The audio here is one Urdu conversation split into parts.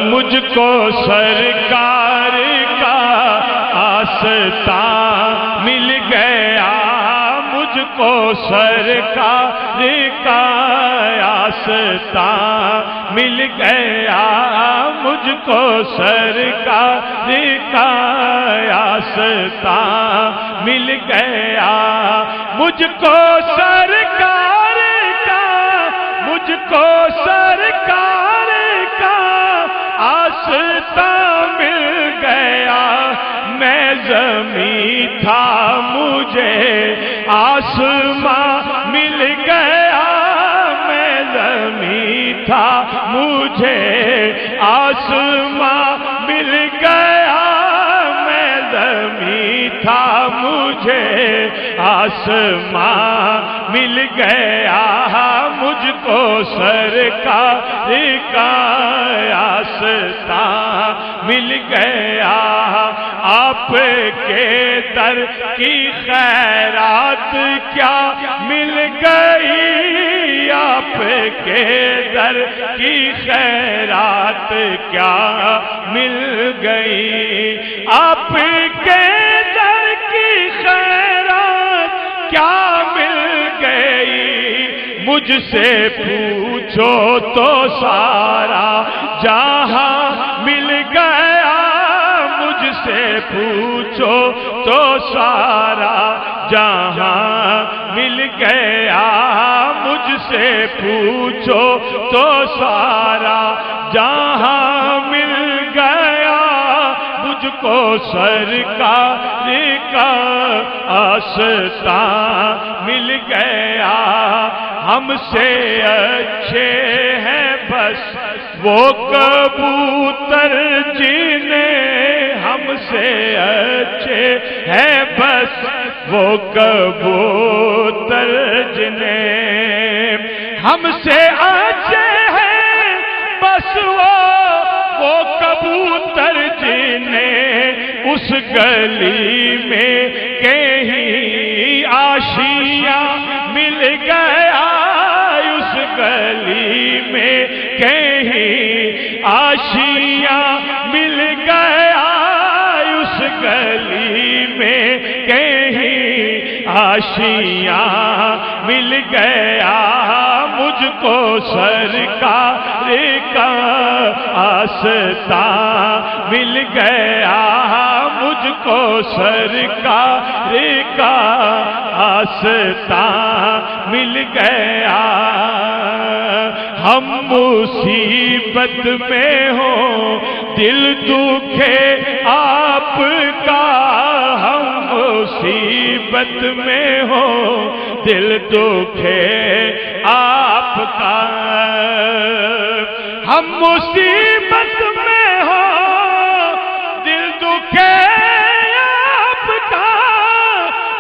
مجھ کو سرکار کا آستان مل گیا، مجھ کو سرکار کا آستان مل گیا، مجھ کو سرکار کا آستان مل گیا، مجھ کو سرکار کا، مجھ کو سرکار کا آستان مل گیا، میں زمین تھا مجھے آسمان مل گیا، میں زمین تھا مجھے آسمان مل گیا، میں زمین تھا مجھے آسمان مل گیا، مجھ کو سرکار کا آستان مل گیا، آپ کے در کی خیرات کیا مل گئی، آپ کے در کی خیرات کیا مل گئی، آپ کے در کی خیرات کیا مل گئی، مجھ سے پوچھو تو سارا جہاں مل گیا، مجھ سے پوچھو تو سارا جہاں مل گیا، مجھ سے پوچھو تو سارا جہاں مل گیا، مجھ کو سرکار کا آستان مل گیا، ہم سے اچھے ہیں بس وہ کبوتر جنہیں، ہم سے اچھے ہیں بس وہ کبوتر جنہیں، ہم سے اچھے ہیں بس وہ کبوتر جنہیں، اس گلی میں کہیں آشیاں مل گیا، اس گلی میں کہیں آشیاں مل گیا، اس گلی میں کہیں آشیاں مل گیا، مجھ کو سرکار کا آستان مل گیا، مجھ کو سرکار کا آستان مل گیا، ہم مصیبت میں ہوں دل دکھے آپ کا، ہم مصیبت میں ہوں دل دکھے آپ کا، ہم مصیبت میں ہوں دل دکھے آپ کا،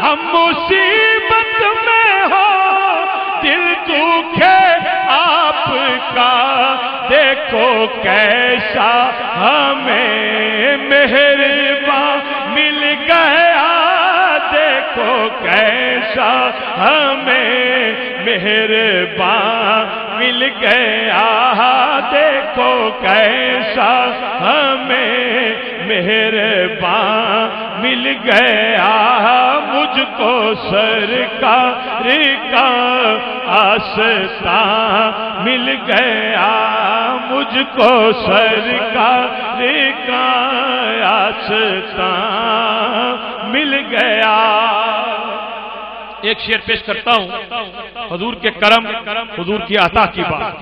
ہم مصیبت میں ہوں دل دکھے آپ کا، دیکھو کیسا ہمیں مہربان مل گیا، دیکھو کیسا ہمیں مہربان مل گیا، دیکھو کیسا ہمیں مہربان مل گیا، مجھ کو سرکار کا آستان مل گیا، مجھ کو سرکار کا آستان مل گیا۔ ایک شعر پیش کرتا ہوں، حضور کے کرم، حضور کی عطا کی بات،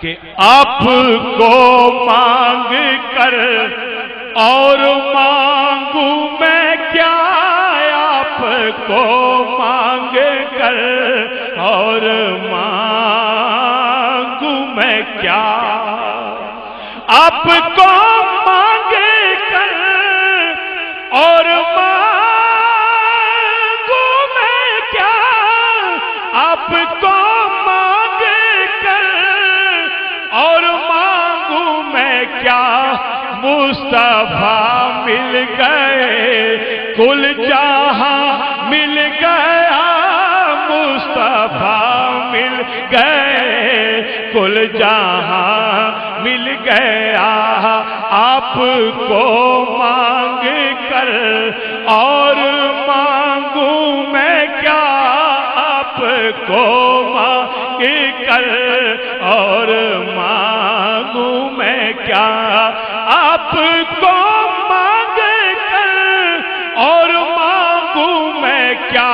کہ آپ کو مانگ کر اور مانگوں میں کیا، آپ کو مانگ کر اور مانگوں میں کیا، آپ کو مانگ کر اور آپ کو مانگ کر اور مانگوں میں کیا، مصطفیٰ مل گئے کل جہاں مل گیا، مصطفیٰ مل گئے کل جہاں مل گیا آپ کو مانگ کر، اور مانگوں میں کیا آپ کو مانگ کر، اور مانگوں میں کیا آپ کو مانگ کر، اور مانگوں میں کیا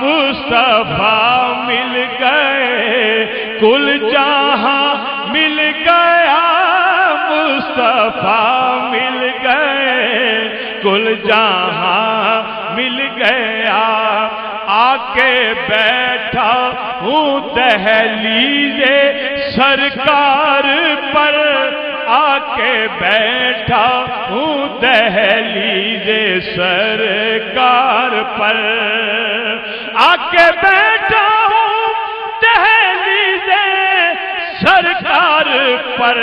مصطفیٰ مل گئے کل جہاں مل گیا، مصطفیٰ مل گئے کل جہاں مل گیا، آ کے بیٹھا ہوں دہلیز سرکار پر، آ کے بیٹھا ہوں دہلیز سرکار پر، آ کے بیٹھا ہوں دہلیز سرکار پر،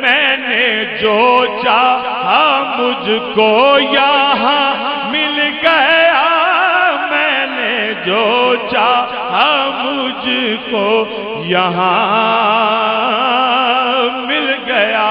میں نے جو چاہا مجھ کو یہاں مل گیا، میں نے جو چاہا مجھ کو یہاں مل گیا۔